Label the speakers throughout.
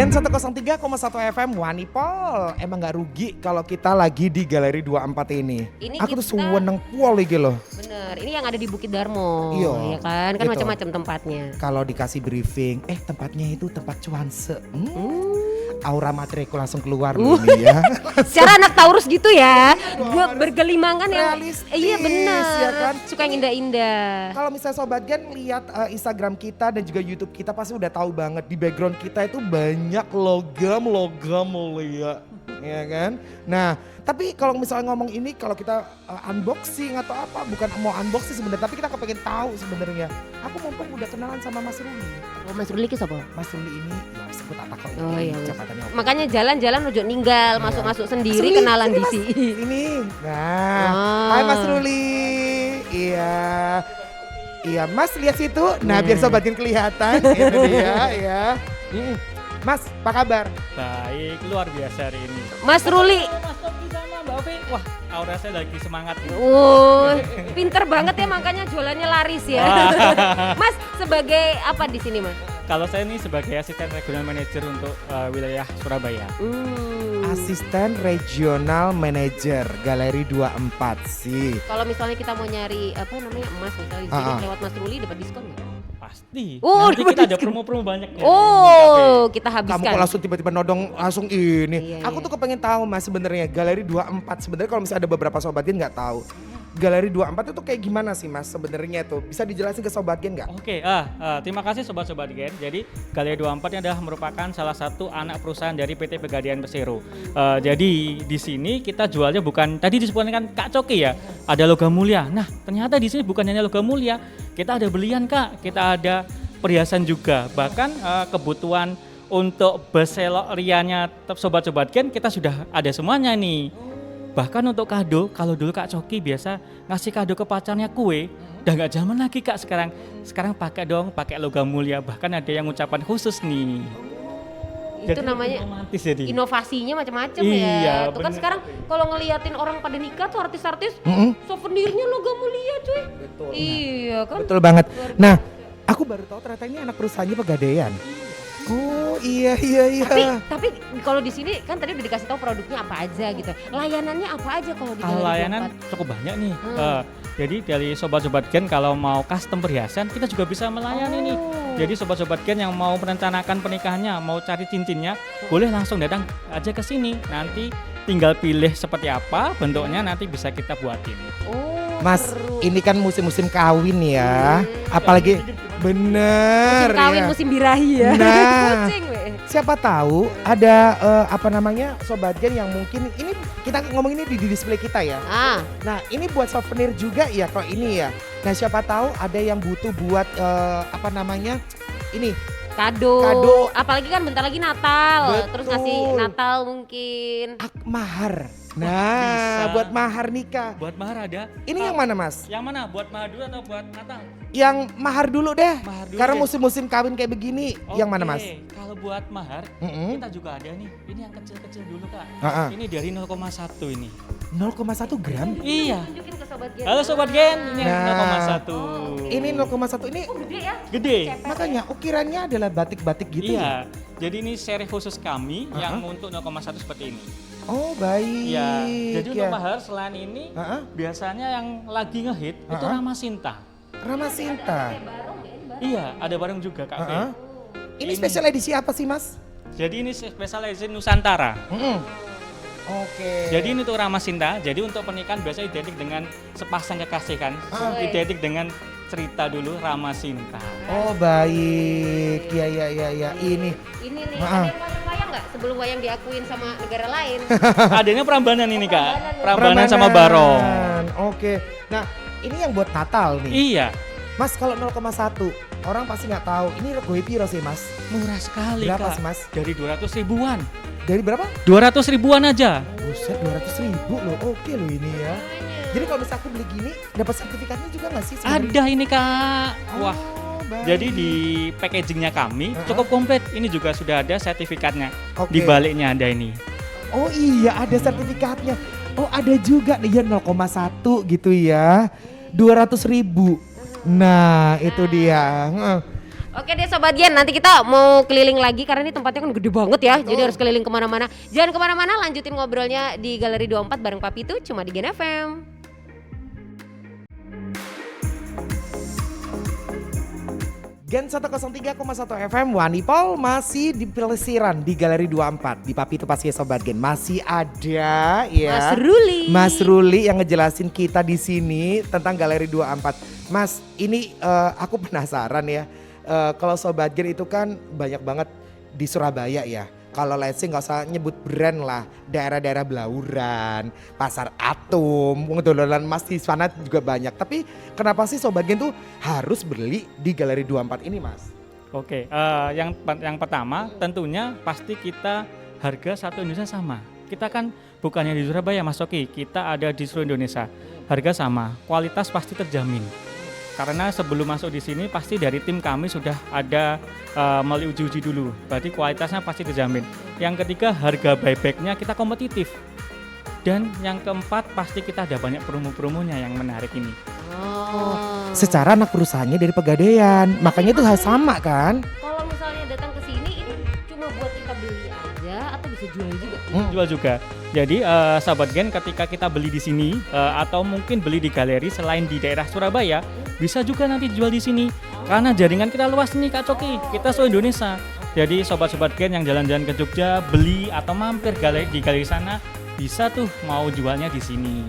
Speaker 1: Gen 103,1 FM Wanipol. Emang gak rugi kalau kita lagi di Galeri 24 ini. Aku tuh seweneng pol iki loh.
Speaker 2: Bener, ini yang ada di Bukit Darmo.
Speaker 1: Iya,
Speaker 2: ya kan
Speaker 1: gitu.
Speaker 2: macam-macam tempatnya.
Speaker 1: Kalau dikasih briefing, tempatnya itu tempat cuanse. Aura materiku langsung keluar loh ini ya.
Speaker 2: Secara anak Taurus gitu ya. Gue bergelimangan yang
Speaker 1: realistis,
Speaker 2: iya benar.
Speaker 1: ya kan?
Speaker 2: Suka yang indah-indah.
Speaker 1: Kalau misalnya Sobat Gen lihat Instagram kita dan juga YouTube kita pasti udah tahu banget di background kita itu banyak logam mulia, ya kan? Nah, tapi kalau misalnya ngomong ini kalau kita unboxing atau apa, bukan mau unboxing sebenarnya, tapi kita kepengen tahu sebenarnya. Aku mumpung udah kenalan sama Mas Ruli.
Speaker 2: Oh, Mas Ruli ki sapa?
Speaker 1: Mas Ruli ini ya sebut apa kok?
Speaker 2: Oh iya.
Speaker 1: Jabatannya apa?
Speaker 2: Makanya jalan-jalan ojo ninggal, masuk-masuk sendiri
Speaker 1: Mas Ruli,
Speaker 2: kenalan
Speaker 1: sini,
Speaker 2: di
Speaker 1: Mas.
Speaker 2: sini.
Speaker 1: Ini. Nah, hai Mas Ruli. Iya. Iya, Mas lihat situ. Nah, biar Sobat Gen kelihatan. Itu dia ya. Mas, apa kabar?
Speaker 3: Baik, luar biasa hari ini.
Speaker 2: Mas Ruli.
Speaker 3: Mas Topi sama Mbak Ovi, wah aura saya lagi semangat.
Speaker 2: Pinter banget ya makanya jualannya laris ya. Mas sebagai apa di sini Mas?
Speaker 3: Kalau saya ini sebagai asisten regional manager untuk wilayah Surabaya.
Speaker 1: Asisten regional manager Galeri 24 sih.
Speaker 2: Kalau misalnya kita mau nyari apa namanya emas misalnya di sini lewat Mas Ruli dapat diskon nggak?
Speaker 3: Pasti.
Speaker 2: Oh,
Speaker 3: nanti kita ada promo-promo banyak.
Speaker 2: Oh, kita habiskan.
Speaker 1: Kamu kok langsung tiba-tiba nodong langsung ini.
Speaker 2: Iya,
Speaker 1: Aku tuh kepengen tahu Mas sebenarnya Galeri 24 sebenarnya kalau misalnya ada beberapa Sobat Gen nggak tahu. Galeri 24 itu kayak gimana sih Mas sebenarnya tuh? Bisa dijelasin ke Sobat Gen nggak?
Speaker 3: Oke, terima kasih Sobat-Sobat Gen. Jadi Galeri 24 ini adalah merupakan salah satu anak perusahaan dari PT Pegadaian Persero. Jadi di sini kita jualnya bukan, tadi disebutkan kan Kak Coki ya, ada logam mulia. Nah ternyata di sini bukan hanya logam mulia, kita ada berlian Kak, kita ada perhiasan juga. Bahkan kebutuhan untuk bestseller riannya Sobat-Sobat Gen kita sudah ada semuanya nih. Bahkan untuk kado, kalau dulu Kak Coki biasa ngasih kado ke pacarnya kue, udah gak zaman lagi Kak sekarang. Sekarang pakai dong, pakai logam mulia. Bahkan ada yang ucapan khusus nih.
Speaker 2: Itu
Speaker 3: Jadi
Speaker 2: namanya
Speaker 3: romantis jadi.
Speaker 2: Inovasinya macam-macam
Speaker 3: Iya,
Speaker 2: ya. Tuh kan
Speaker 3: bener.
Speaker 2: sekarang kalau ngeliatin orang pada nikah tuh artis-artis souvenirnya logam mulia cuy.
Speaker 1: Betul.
Speaker 2: Iya kan.
Speaker 1: Betul banget. Nah, aku baru tahu ternyata ini anak perusahaannya Pegadaian. Oh iya.
Speaker 2: Tapi kalau di sini kan tadi udah dikasih tahu produknya apa aja gitu. Layanannya apa aja kalau di
Speaker 3: Kalau
Speaker 2: Galeri
Speaker 3: layanan cukup banyak nih. Jadi dari Sobat-Sobat Gen kalau mau custom perhiasan kita juga bisa melayani nih. Jadi Sobat-Sobat Gen yang mau merencanakan pernikahannya, mau cari cincinnya, boleh langsung datang aja ke sini. Nanti tinggal pilih seperti apa bentuknya, nanti bisa kita buatin.
Speaker 1: Mas,
Speaker 2: seru.
Speaker 1: ini kan musim-musim kawin ya. Apalagi bener
Speaker 2: Musim kawin,
Speaker 1: ya.
Speaker 2: musim birahi ya.
Speaker 1: Nah,
Speaker 2: Kucing weh.
Speaker 1: siapa tahu ada Sobat Gen yang mungkin ini kita ngomong ini di display kita ya. Nah, ini buat souvenir juga ya kalau ini ya. Nah, siapa tahu ada yang butuh buat ini
Speaker 2: Kado. Apalagi kan bentar lagi Natal. Terus
Speaker 1: Betul.
Speaker 2: ngasih Natal mungkin.
Speaker 1: mahar. Nah,
Speaker 3: bisa.
Speaker 1: buat mahar nikah.
Speaker 3: Buat mahar ada.
Speaker 1: Ini yang mana Mas?
Speaker 3: Yang mana? Buat mahar dulu atau buat Natal?
Speaker 1: Yang mahar dulu deh.
Speaker 3: Mahar dulu
Speaker 1: Karena
Speaker 3: deh.
Speaker 1: musim-musim kawin kayak begini. Yang mana Mas?
Speaker 3: Kalau buat mahar,
Speaker 1: Mm-mm.
Speaker 3: kita juga ada nih. Ini yang kecil-kecil dulu Kak.
Speaker 1: Ini
Speaker 3: Ini dari 0,1 ini.
Speaker 1: 0,1 gram.
Speaker 3: Iya.
Speaker 2: Tunjukin ke Sobat Gen.
Speaker 3: Halo Sobat Gen, ini yang
Speaker 1: Nah.
Speaker 3: 0,1.
Speaker 1: Ini 0,1 ini
Speaker 2: Gede ya?
Speaker 3: Gede.
Speaker 1: makanya ukirannya adalah batik-batik gitu ya.
Speaker 3: Iya. Jadi ini seri khusus kami yang untuk 0,1 seperti ini.
Speaker 1: Oh, baik.
Speaker 3: Iya. Jadi
Speaker 1: ya.
Speaker 3: untuk mahar selain ini biasanya yang lagi ngehit itu Rama Sinta.
Speaker 1: Rama Sinta.
Speaker 3: Iya, ada bareng juga Kak. Fe.
Speaker 1: Ini special edisi apa sih, Mas?
Speaker 3: Jadi ini special edition Nusantara.
Speaker 1: Oke.
Speaker 3: Jadi ini tuh Rama Sinta. Jadi untuk pernikahan biasanya identik dengan sepasang kekasih kan. Identik dengan cerita dulu Rama Sinta.
Speaker 1: Oh, baik. Iya. Ini.
Speaker 2: Ini nih, ada yang wayang-wayang nggak sebelum wayang diakuin sama negara lain?
Speaker 3: Adanya Prambanan ini Kak.
Speaker 2: Prambanan.
Speaker 3: Prambanan sama Barong.
Speaker 1: Oke. Nah, ini yang buat Natal nih.
Speaker 3: Iya.
Speaker 1: Mas, kalau 0,1 orang pasti nggak tahu. Ini regoi piro sih, Mas?
Speaker 3: Murah sekali
Speaker 1: Berapa
Speaker 3: Kak.
Speaker 1: sih, Mas?
Speaker 3: Dari 200 ribuan.
Speaker 1: Dari berapa?
Speaker 3: 200 ribuan aja.
Speaker 1: Buset, 200.000 loh. Oke loh ini ya. Jadi kalau misalnya aku beli gini, dapat sertifikatnya juga nggak sih? sebenarnya?
Speaker 3: Ada ini Kak. Wah.
Speaker 1: Baik.
Speaker 3: Jadi di packagingnya kami cukup komplit. Ini juga sudah ada sertifikatnya.
Speaker 1: Oke.
Speaker 3: Di baliknya ada ini.
Speaker 1: Oh iya, ada sertifikatnya. Oh, ada juga nih ya 0,1 gitu ya. 200.000. Nah, itu dia.
Speaker 2: Oke deh Sobat Gen, nanti kita mau keliling lagi karena ini tempatnya kan gede banget ya. Jadi harus keliling kemana-mana. Jangan kemana-mana, lanjutin ngobrolnya di Galeri 24 bareng Papi itu cuma di Gen FM.
Speaker 1: Gen 103,1 FM Wanipol masih di pelesiran di Galeri 24. Di Papi itu pasti Sobat Gen masih ada ya.
Speaker 2: Mas Ruli.
Speaker 1: Mas Ruli yang ngejelasin kita di sini tentang Galeri 24. Mas, ini aku penasaran ya. Kalau Sobat Gen itu kan banyak banget di Surabaya ya. Kalau let's say nggak usah nyebut brand lah, daerah-daerah Blauran, Pasar Atom, dodolan emas di sana juga banyak. Tapi kenapa sih Sobat Gen tuh harus beli di Galeri 24 ini, Mas?
Speaker 3: Oke, yang pertama tentunya pasti kita harga satu Indonesia sama. Kita kan bukannya di Surabaya Mas Oki, kita ada di seluruh Indonesia. Harga sama, kualitas pasti terjamin. Karena sebelum masuk di sini pasti dari tim kami sudah ada melalui uji-uji dulu. Berarti kualitasnya pasti terjamin. Yang ketiga harga buybacknya kita kompetitif. Dan yang keempat pasti kita ada banyak promo-promonya yang menarik ini.
Speaker 2: Oh.
Speaker 1: Secara anak perusahaannya dari Pegadaian, makanya itu hal sama kan?
Speaker 2: Kalau misalnya datang ke sini ini cuma buat kita beli aja atau bisa jual juga?
Speaker 3: Jual juga. Jadi sahabat Gen ketika kita beli di sini atau mungkin beli di galeri selain di daerah Surabaya, bisa juga nanti jual di sini. Karena jaringan kita luas nih Kak Coki, kita seluruh Indonesia. Jadi sobat-sobat Gen yang jalan-jalan ke Jogja, beli atau mampir di galeri sana, bisa tuh mau jualnya di sini.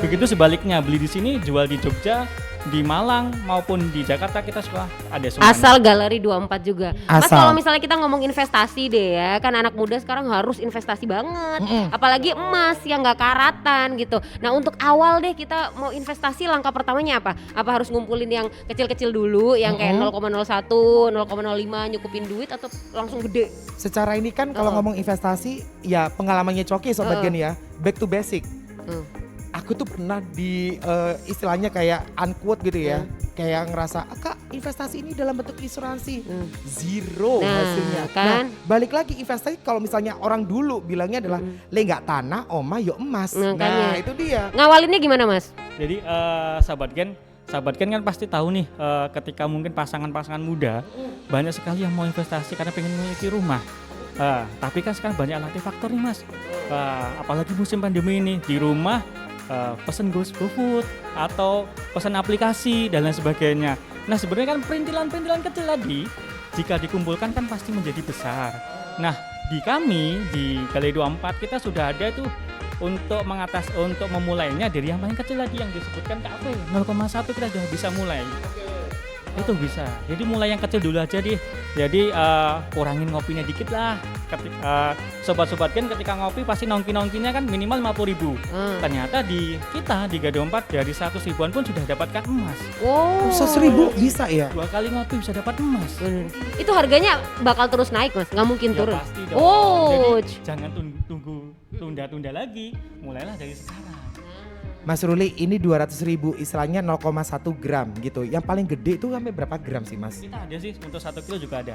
Speaker 3: Begitu sebaliknya, beli di sini, jual di Jogja, di Malang maupun di Jakarta kita suka ada semuanya.
Speaker 2: Asal Galeri 24 juga. Mas
Speaker 1: Asal.
Speaker 2: kalau misalnya kita ngomong investasi deh ya, kan anak muda sekarang harus investasi banget. Apalagi emas yang nggak karatan gitu. Nah untuk awal deh kita mau investasi langkah pertamanya apa? Apa harus ngumpulin yang kecil-kecil dulu, yang kayak 0,01, 0,05 nyukupin duit atau langsung gede?
Speaker 1: Secara ini kan kalau ngomong investasi, ya pengalamannya Coki Sobat Gen ya, back to basic. Aku tuh pernah di istilahnya kayak unquote gitu ya, kayak ngerasa Kak investasi ini dalam bentuk asuransi, zero
Speaker 2: Nah,
Speaker 1: hasilnya.
Speaker 2: kan?
Speaker 1: Nah balik lagi investasi kalau misalnya orang dulu bilangnya adalah le nggak tanah, oma yo emas.
Speaker 2: Makanya.
Speaker 1: Nah itu dia.
Speaker 2: Ngawalinnya gimana Mas?
Speaker 3: Jadi sahabat Gen kan pasti tahu nih ketika mungkin pasangan-pasangan muda banyak sekali yang mau investasi karena pengen memiliki rumah. Tapi kan sekarang banyak alternatif faktor nih Mas. Apalagi musim pandemi ini di rumah pesen GoFood atau pesan aplikasi dan lain sebagainya. Nah sebenarnya kan perintilan-perintilan kecil tadi jika dikumpulkan kan pasti menjadi besar. Nah di kami di Galeri 24 kita sudah ada tuh untuk memulainya dari yang paling kecil tadi yang disebutkan KP 0,1 kita sudah bisa mulai. Itu bisa. Jadi mulai yang kecil dulu aja deh. Jadi kurangin ngopinya dikit lah. Sobat-sobat Gen ketika ngopi pasti nongki-nongkinya kan minimal 50.000. Ternyata di kita di Galeri 24 dari 100 ribuan pun sudah dapatkan emas.
Speaker 2: Oh.
Speaker 1: 100.000 bisa ya?
Speaker 3: 2 kali ngopi bisa dapat emas.
Speaker 2: Itu harganya bakal terus naik Mas, nggak mungkin
Speaker 3: Ya
Speaker 2: turun.
Speaker 3: pasti dong.
Speaker 2: Oh.
Speaker 3: Jadi jangan tunda-tunda lagi. Mulailah dari sekarang.
Speaker 1: Mas Ruli ini 200.000 istilahnya 0,1 gram gitu. Yang paling gede itu sampai berapa gram sih Mas?
Speaker 3: Kita ada sih untuk 1 kilo juga ada.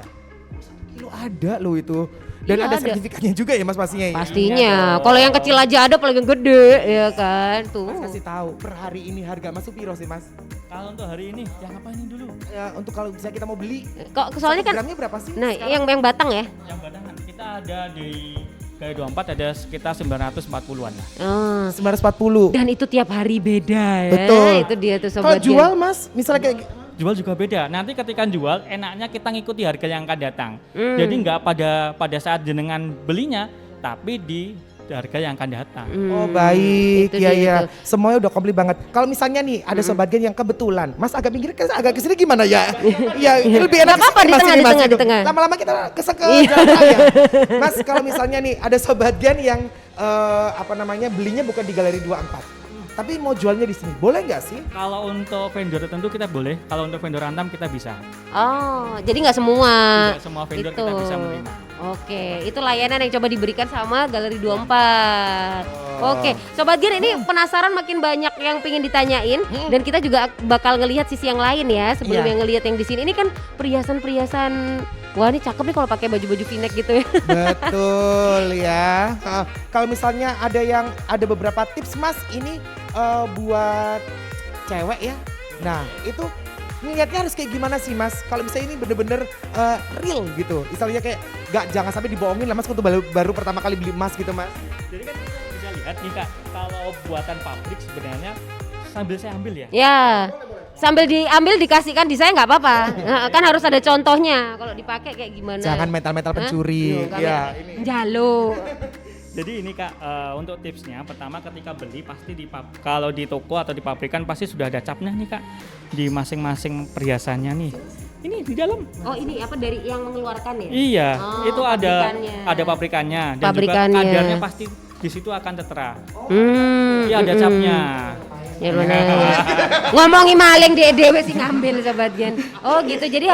Speaker 1: Kilo ada loh itu. Dan
Speaker 2: Iya,
Speaker 1: ada
Speaker 2: ada.
Speaker 1: sertifikatnya juga ya Mas pastinya ya?
Speaker 2: Pastinya.
Speaker 3: dong.
Speaker 2: Kalau yang kecil aja ada, apalagi yang gede ya kan. Tuh.
Speaker 1: Mas kasih tahu per hari ini harga Mas tuh piro sih Mas?
Speaker 3: Kalau untuk hari ini yang apa ini dulu?
Speaker 1: Ya, untuk kalau bisa kita mau beli.
Speaker 2: Kok soalnya
Speaker 1: 1
Speaker 2: kan
Speaker 1: gramnya berapa sih?
Speaker 2: nah,
Speaker 1: sekarang?
Speaker 2: yang batang ya.
Speaker 3: Yang badangan kita ada di Galeri 24 ada sekitar 940-an lah.
Speaker 1: 940.
Speaker 2: Dan itu tiap hari beda ya.
Speaker 1: Betul.
Speaker 2: Itu dia tuh
Speaker 1: Kalau
Speaker 2: sobat Gen.
Speaker 1: jual Mas, misalnya kayak
Speaker 3: Jual juga beda. Nanti ketika jual enaknya kita ngikuti harga yang akan datang.
Speaker 2: Hmm.
Speaker 3: Jadi nggak pada saat jenengan belinya, tapi di harga yang akan datang.
Speaker 1: oh baik,
Speaker 2: itu
Speaker 1: ya
Speaker 2: dia
Speaker 1: ya.
Speaker 2: tuh.
Speaker 1: Semuanya udah komplit banget. Kalau misalnya nih ada Sobat Gen yang kebetulan, Mas agak pinggir agak kesini gimana ya? Ya lebih enak
Speaker 2: Nggak apa-apa,
Speaker 1: kesini,
Speaker 2: di
Speaker 1: Mas,
Speaker 2: tengah,
Speaker 1: ini,
Speaker 2: di
Speaker 1: Mas,
Speaker 2: tengah,
Speaker 1: gitu.
Speaker 2: di tengah.
Speaker 1: Lama-lama kita ke
Speaker 2: Iya.
Speaker 1: jalan raya. Mas kalau misalnya nih ada Sobat Gen yang belinya bukan di Galeri 24. Tapi mau jualnya di sini, boleh nggak sih?
Speaker 3: Kalau untuk vendor tertentu kita boleh, kalau untuk vendor antam kita bisa.
Speaker 2: Oh, jadi nggak semua.
Speaker 3: Tidak semua vendor
Speaker 2: Itu.
Speaker 3: kita bisa menerima.
Speaker 2: Oke, itu layanan yang coba diberikan sama Galeri 24. Oke, Sobat Gen ini penasaran makin banyak yang pengen ditanyain dan kita juga bakal ngelihat sisi yang lain ya sebelum
Speaker 1: Iya.
Speaker 2: yang ngelihat yang di sini. Ini kan perhiasan-perhiasan. Wah, ini cakep nih kalau pakai baju-baju v-neck gitu ya.
Speaker 1: Betul ya. Kalau misalnya ada beberapa tips Mas ini buat cewek ya. Nah itu Niatnya harus kayak gimana sih Mas? Kalau misalnya ini bener-bener real gitu. Misalnya kayak jangan sampai dibohongin lah Mas waktu baru pertama kali beli emas gitu Mas.
Speaker 3: Jadi kan kita bisa lihat nih Kak, kalau buatan pabrik sebenarnya sambil saya ambil ya.
Speaker 2: Ya, sambil diambil dikasihkan di saya nggak apa-apa. Nah, kan harus ada contohnya. Kalau dipakai kayak gimana?
Speaker 1: Jangan metal-metal pencuri. Ya, ini.
Speaker 2: Jalo.
Speaker 3: Jadi ini Kak, untuk tipsnya pertama ketika beli pasti kalau di toko atau di pabrikan pasti sudah ada capnya nih Kak di masing-masing perhiasannya nih. Ini di dalam.
Speaker 2: Oh ini apa dari yang mengeluarkan ya?
Speaker 3: Iya,
Speaker 2: Oh,
Speaker 3: itu ada pabrikannya dan
Speaker 2: Pabrikannya.
Speaker 3: juga kadarnya pasti di situ akan tertera. Iya ada
Speaker 2: mm-mm.
Speaker 3: capnya.
Speaker 2: Ya benar. Ngomongi maling dhewe sing ngambil sobat Gen. Oh gitu. Jadi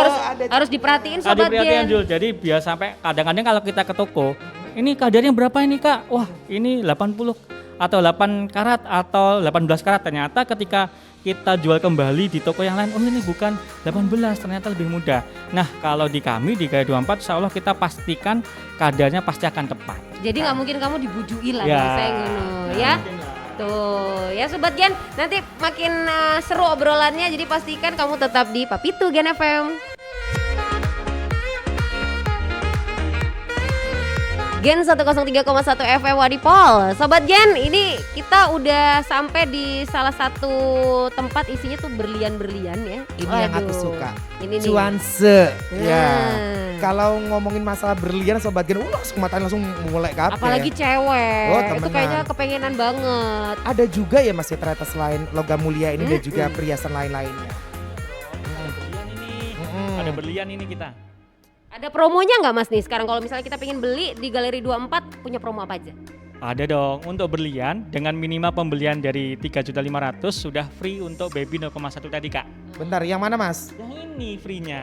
Speaker 2: harus diperhatiin
Speaker 3: Ada
Speaker 2: sobat
Speaker 3: perhatian
Speaker 2: Gen.
Speaker 3: Jul. Jadi biar sampai kadang-kadang kalau kita ke toko, ini kadarnya berapa ini Kak? Wah, ini 80 atau 8 karat atau 18 karat. Ternyata ketika kita jual kembali di toko yang lain, oh ini bukan 18, ternyata lebih mudah. Nah, kalau di kami di Gaya 24 insya Allah kita pastikan kadarnya pasti akan tepat.
Speaker 2: Jadi nggak mungkin kamu dibujui lah
Speaker 3: Ya.
Speaker 2: saya ngono ya. Tuh ya sobat Gen, nanti makin seru obrolannya, jadi pastikan kamu tetap di Papitu Gen FM. Gen 103,1 FM Wadipol. Sobat Gen, ini kita udah sampai di salah satu tempat isinya tuh berlian-berlian ya.
Speaker 1: Ini yang aku suka.
Speaker 2: Ini nih.
Speaker 1: Cuanse. Ya.
Speaker 2: Nah.
Speaker 1: Kalau ngomongin masalah berlian sobat Gen, langsung matanya langsung mulai kabeh.
Speaker 2: Apalagi cewek,
Speaker 1: Oh,
Speaker 2: itu
Speaker 1: temenan.
Speaker 2: kayaknya kepengenan banget.
Speaker 1: Ada juga ya Mas ya ternyata selain logam mulia ini dan juga perhiasan lain-lainnya.
Speaker 3: Ada berlian ini.
Speaker 1: Mm-mm.
Speaker 3: Ada berlian ini kita.
Speaker 2: Ada promonya nggak Mas nih sekarang kalau misalnya kita pengen beli di Galeri 24 punya promo apa aja?
Speaker 3: Ada dong, untuk berlian dengan minimal pembelian dari 3.500.000 sudah free untuk baby 0,1 tadi Kak.
Speaker 1: Bentar, yang mana Mas?
Speaker 3: Yang ini free-nya.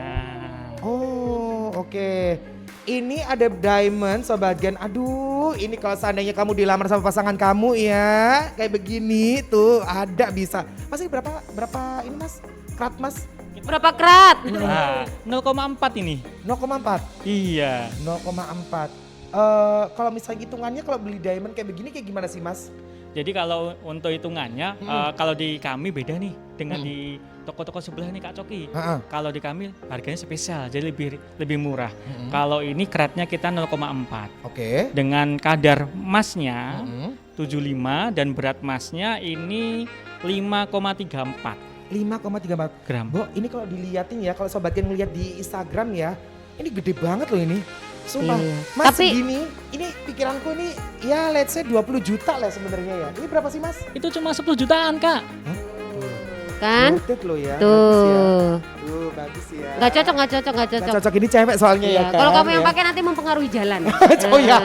Speaker 1: Oh, oke. Ini ada diamond sobat Gen. Aduh, ini kalau seandainya kamu dilamar sama pasangan kamu ya, kayak begini tuh ada bisa. Mas ini berapa ini Mas? Karat Mas?
Speaker 2: Berapa kerat?
Speaker 3: Nah, 0,4 ini.
Speaker 1: 0,4.
Speaker 3: Iya.
Speaker 1: 0,4. Kalau misalnya hitungannya kalau beli diamond kayak begini kayak gimana sih Mas?
Speaker 3: Jadi kalau untuk hitungannya, kalau di kami beda nih dengan di toko-toko sebelah nih Kak Coki.
Speaker 1: Heeh.
Speaker 3: Kalau di kami harganya spesial, jadi lebih murah. Kalau ini keratnya kita 0,4.
Speaker 1: Oke.
Speaker 3: Dengan kadar emasnya
Speaker 1: Mm-mm.
Speaker 3: 75 dan berat emasnya ini 5,34
Speaker 1: 5,34
Speaker 3: gram.
Speaker 1: Bo, ini kalau dilihatin ya, kalau sobat Gen ngeliat di Instagram ya, ini gede banget loh ini. Sumpah,
Speaker 2: Iya.
Speaker 1: Mas
Speaker 2: Tapi-
Speaker 1: segini, ini pikiranku ini ya let's say 20 juta lah sebenarnya ya. Ini berapa sih Mas?
Speaker 3: Itu cuma 10 jutaan Kak.
Speaker 2: Kan?
Speaker 1: Worth it loh ya. Bagus ya.
Speaker 2: Tuh.
Speaker 1: Tuh, bagus ya.
Speaker 2: Nggak cocok.
Speaker 1: Nggak cocok, ini cewek soalnya
Speaker 2: Iya,
Speaker 1: ya kan.
Speaker 2: kalau kamu yang
Speaker 1: ya.
Speaker 2: pakai nanti mempengaruhi jalan.
Speaker 1: Oh, ya.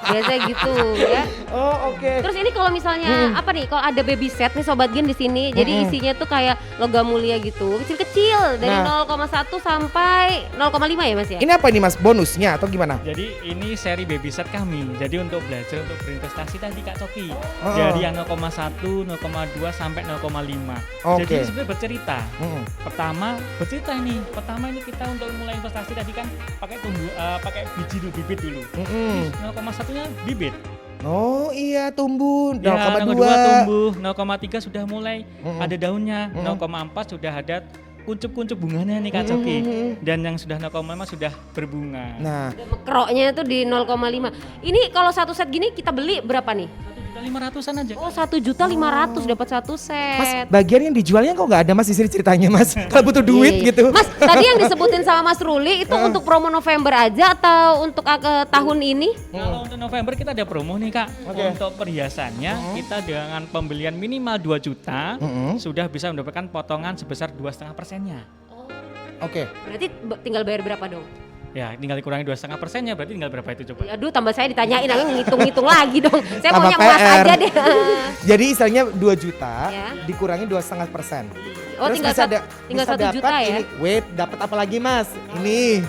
Speaker 2: Biasanya gitu ya.
Speaker 1: Oh, oke.
Speaker 2: Terus ini kalau misalnya apa nih? Kalau ada baby set nih sobat Gen di sini, jadi isinya tuh kayak logam mulia gitu, kecil-kecil dari
Speaker 1: Nah.
Speaker 2: 0,1 sampai 0,5 ya Mas ya?
Speaker 1: Ini apa ini Mas? Bonusnya atau gimana?
Speaker 3: Jadi ini seri baby set kami. Jadi untuk belajar untuk berinvestasi tadi Kak Coki.
Speaker 1: Oh.
Speaker 3: Dari yang 0,1, 0,2 sampai 0,5.
Speaker 1: Oke.
Speaker 3: Jadi sebenarnya bercerita.
Speaker 1: Mm-mm.
Speaker 3: Pertama bercerita ini. Pertama ini kita untuk mulai investasi tadi kan pakai biji dulu, bibit dulu.
Speaker 1: Mm-mm.
Speaker 3: 0,1-nya bibit.
Speaker 1: Oh iya tumbuh
Speaker 3: Ya,
Speaker 1: 0,2.
Speaker 3: 0,2 tumbuh, 0,3 sudah mulai
Speaker 1: Mm-mm.
Speaker 3: ada daunnya,
Speaker 1: Mm-mm.
Speaker 3: 0,4 sudah ada kuncup-kuncup bunganya nih Kak Coki. Dan yang sudah 0,5 sudah berbunga.
Speaker 1: Nah,
Speaker 2: Mekroknya itu di 0,5. Ini kalau satu set gini kita beli berapa nih?
Speaker 3: 1.500.000-an aja.
Speaker 2: Oh 1.500.000 dapat satu
Speaker 1: Mas,
Speaker 2: set.
Speaker 1: bagian yang dijualnya kok nggak ada Mas di sini ceritanya Mas? Kalau butuh duit
Speaker 2: Iya, iya.
Speaker 1: gitu.
Speaker 2: Mas, tadi yang disebutin sama Mas Ruli itu untuk promo November aja atau untuk tahun ini?
Speaker 3: Kalau untuk November kita ada promo nih Kak.
Speaker 1: Oke.
Speaker 3: Untuk perhiasannya kita dengan pembelian minimal 2 juta sudah bisa mendapatkan potongan sebesar 2,5%-nya.
Speaker 1: Oke.
Speaker 2: Berarti tinggal bayar berapa dong?
Speaker 3: Ya, tinggal dikurangi 2,5%-nya berarti tinggal berapa itu coba?
Speaker 2: Aduh, tambah saya ditanyain, aku ngitung-ngitung lagi dong. Saya
Speaker 1: Tambah
Speaker 2: maunya emas
Speaker 1: PR.
Speaker 2: aja deh.
Speaker 1: Jadi istilahnya 2 juta
Speaker 2: Ya.
Speaker 1: dikurangi 2,5%.
Speaker 2: Oh, tinggal tinggal 1 juta ya?
Speaker 1: Ini, wait, dapat apa lagi Mas? Ini.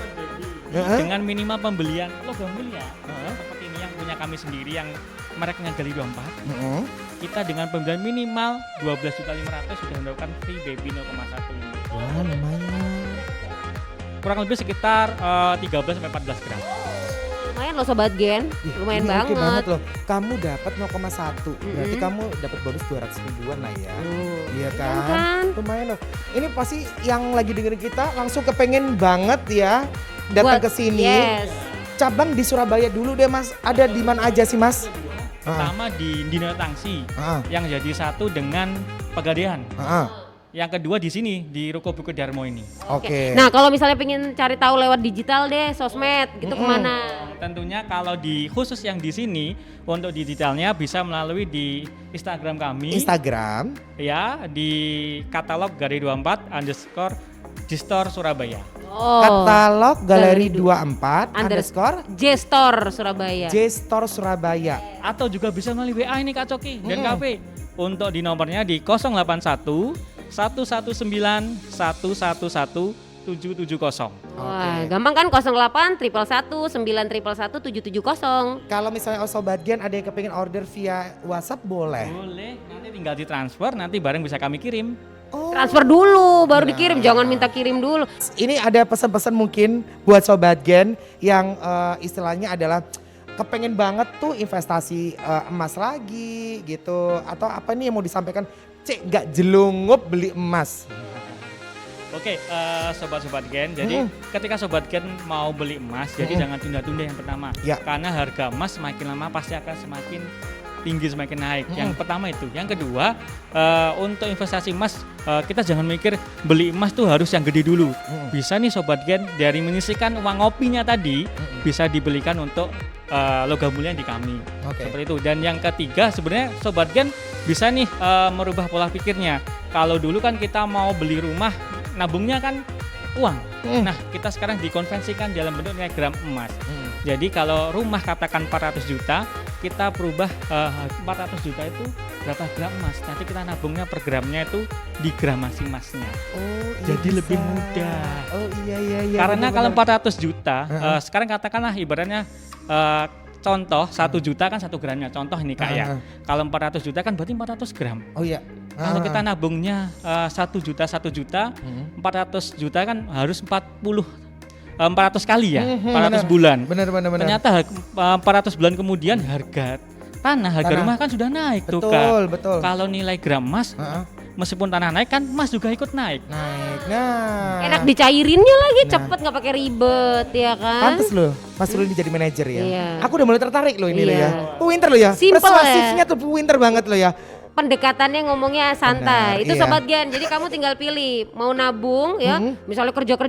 Speaker 1: Heeh.
Speaker 3: Dengan minimal pembelian logam mulia seperti ini yang punya kami sendiri yang mereknya Gali 24,
Speaker 1: Heeh.
Speaker 3: kita dengan pembelian minimal 12.500.000 sudah mendapatkan free baby 0,1 ini.
Speaker 1: Wah, lumayan.
Speaker 3: Kurang lebih sekitar 13 sampai 14 gram.
Speaker 2: Lumayan loh Sobat Gen,
Speaker 1: Ih,
Speaker 2: lumayan
Speaker 1: ini oke
Speaker 2: banget.
Speaker 1: loh. Kamu dapat 0,1. Berarti kamu dapat bonus 200 ribuan lah ya. Iya kan? Lumayan loh. Ini pasti yang lagi dengerin kita langsung kepengen banget ya datang
Speaker 2: Buat-
Speaker 1: ke sini.
Speaker 2: Yes.
Speaker 1: Cabang di Surabaya dulu deh Mas. Ada di mana aja sih Mas?
Speaker 3: Pertama di Dino Tangsi
Speaker 1: Ah,
Speaker 3: yang jadi satu dengan Pegadaian.
Speaker 1: ah, ah.
Speaker 3: Yang kedua di sini di Ruko Buku Darmo ini.
Speaker 1: Oke.
Speaker 2: Nah kalau misalnya pengen cari tahu lewat digital deh, sosmed gitu kemana?
Speaker 3: Tentunya kalau di khusus yang di sini untuk digitalnya bisa melalui di Instagram kami
Speaker 1: Instagram.
Speaker 3: ya di katalog Galeri 24 underscore Gistor Surabaya.
Speaker 2: Oh,
Speaker 1: Katalog Galeri
Speaker 2: Galeri
Speaker 1: 24
Speaker 2: Unders-
Speaker 1: underscore
Speaker 2: J-Store Surabaya.
Speaker 1: J-Store Surabaya.
Speaker 3: Atau juga bisa melalui WA ini Kak Coki dan
Speaker 1: Mm-mm.
Speaker 3: KP. Untuk di nomornya di 081 119 111 770.
Speaker 2: Wah, gampang kan 08 111 911 770.
Speaker 1: Kalau misalnya Sobat Gen ada yang kepengen order via WhatsApp boleh.
Speaker 3: Boleh, nanti tinggal ditransfer, nanti barang bisa kami kirim.
Speaker 1: Oh.
Speaker 2: Transfer dulu baru
Speaker 1: Nah.
Speaker 2: dikirim, jangan minta kirim dulu.
Speaker 1: Ini ada pesan-pesan mungkin buat Sobat Gen yang istilahnya adalah kepengen banget tuh investasi emas lagi gitu. Atau apa nih yang mau disampaikan? Cek gak jelungup beli emas.
Speaker 3: Oke, sobat-sobat Gen. Jadi ketika sobat Gen mau beli emas, jadi jangan tunda-tunda yang pertama.
Speaker 1: Ya.
Speaker 3: Karena harga emas semakin lama pasti akan semakin tinggi, semakin naik. Yang pertama itu. Yang kedua, untuk investasi emas kita jangan mikir beli emas tuh harus yang gede dulu. Bisa nih sobat Gen dari menyisihkan uang ngopinya tadi bisa dibelikan untuk logam mulia di kami.
Speaker 1: Oke.
Speaker 3: Seperti itu. Dan yang ketiga sebenarnya sobat Gen bisa nih merubah pola pikirnya. Kalau dulu kan kita mau beli rumah nabungnya kan uang. Nah, kita sekarang dikonvensikan dalam bentuk nilai gram emas. Jadi kalau rumah katakan 400 juta, kita berubah 400 juta itu berapa gram emas. Nanti kita nabungnya per gramnya itu di gramasi emasnya.
Speaker 1: Oh, iya
Speaker 3: Jadi
Speaker 1: bisa.
Speaker 3: lebih mudah.
Speaker 1: Oh iya iya iya.
Speaker 3: Karena kalau
Speaker 1: benar-benar.
Speaker 3: 400 juta, sekarang katakanlah ibaratnya contoh 1 juta kan 1 gramnya. Contoh ini Kak ya. Kalau 400 juta kan berarti 400 gram.
Speaker 1: Oh iya.
Speaker 3: Kalau kita nabungnya 1 juta 400 juta kan harus 400 kali ya, 400 bulan.
Speaker 1: Benar.
Speaker 3: Ternyata 400 bulan kemudian harga harga
Speaker 1: Tanah.
Speaker 3: rumah kan sudah naik tuh Kak.
Speaker 1: Betul, betul.
Speaker 3: Kalau nilai gram emas
Speaker 1: Heeh.
Speaker 3: meskipun tanah naik kan emas juga ikut naik.
Speaker 1: Naik. Nah.
Speaker 2: Enak dicairinnya lagi, cepet nggak pakai ribet ya kan?
Speaker 1: Pantes loh, Mas Ruli jadi manajer ya.
Speaker 2: Iya.
Speaker 1: Aku udah mulai tertarik loh ini loh
Speaker 2: Iya.
Speaker 1: ya. Pinter loh ya.
Speaker 2: Simple
Speaker 1: Persuasifnya tuh pinter banget loh ya.
Speaker 2: Pendekatannya ngomongnya
Speaker 1: Benar,
Speaker 2: santai. Itu
Speaker 1: iya.
Speaker 2: Sobat Gen. Jadi kamu tinggal pilih mau nabung ya. Misalnya kerja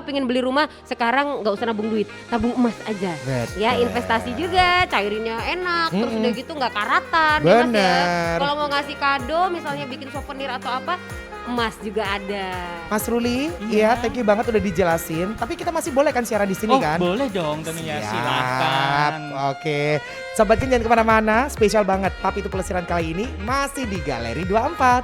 Speaker 2: pengen beli rumah, sekarang nggak usah nabung duit, tabung emas aja.
Speaker 1: Betul.
Speaker 2: Ya investasi juga, cairinnya enak, terus udah gitu nggak karatan ya Mas ya.
Speaker 1: Benar.
Speaker 2: Kalau mau ngasih kado misalnya bikin souvenir atau apa, emas juga ada.
Speaker 1: Mas Ruli, iya thank you banget udah dijelasin. Tapi kita masih boleh kan siaran di sini
Speaker 3: Oh
Speaker 1: kan?
Speaker 3: boleh dong tentunya,
Speaker 1: Siap.
Speaker 3: silakan.
Speaker 1: Oke. Sobat Gen jangan kemana-mana, spesial banget. Tapi itu pelesiran kali ini masih di Galeri 24.